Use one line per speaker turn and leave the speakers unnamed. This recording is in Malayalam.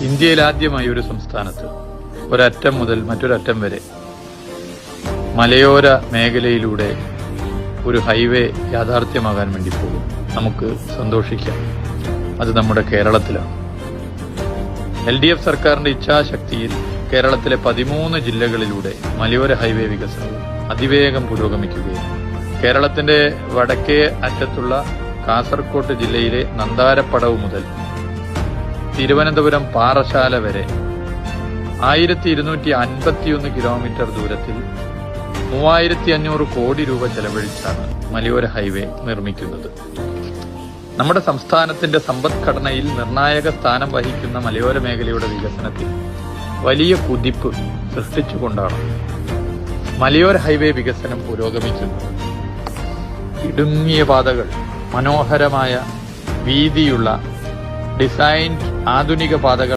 ഇന്ത്യയിൽ ആദ്യമായി ഒരു സംസ്ഥാനത്ത് ഒരറ്റം മുതൽ മറ്റൊരറ്റം വരെ മലയോര മേഖലയിലൂടെ ഒരു ഹൈവേ യാഥാർത്ഥ്യമാകാൻ വേണ്ടി പോകും. നമുക്ക് സന്തോഷിക്കാം. അത് നമ്മുടെ കേരളത്തിലാണ്. LDF സർക്കാരിന്റെ ഇച്ഛാശക്തിയിൽ കേരളത്തിലെ 13 ജില്ലകളിലൂടെ മലയോര ഹൈവേ വികസനവും അതിവേഗം പുരോഗമിക്കുകയാണ്. കേരളത്തിന്റെ വടക്കേ അറ്റത്തുള്ള കാസർകോട്ട് ജില്ലയിലെ നന്താരപ്പടവ് മുതൽ തിരുവനന്തപുരം പാറശാല വരെ 1251 കിലോമീറ്റർ ദൂരത്തിൽ 3500 കോടി രൂപ ചെലവഴിച്ചാണ് മലയോര ഹൈവേ നിർമ്മിക്കുന്നത്. നമ്മുടെ സംസ്ഥാനത്തിന്റെ സമ്പദ്ഘടനയിൽ നിർണായക സ്ഥാനം വഹിക്കുന്ന മലയോര മേഖലയുടെ വികസനത്തിൽ വലിയ കുതിപ്പ് സൃഷ്ടിച്ചുകൊണ്ടാണ് മലയോര ഹൈവേ വികസനം പുരോഗമിക്കുന്നത്. ഇടുങ്ങിയ പാതകൾ, മനോഹരമായ വീതിയുള്ള ഡിസൈൻഡ് ആധുനിക പാതകൾ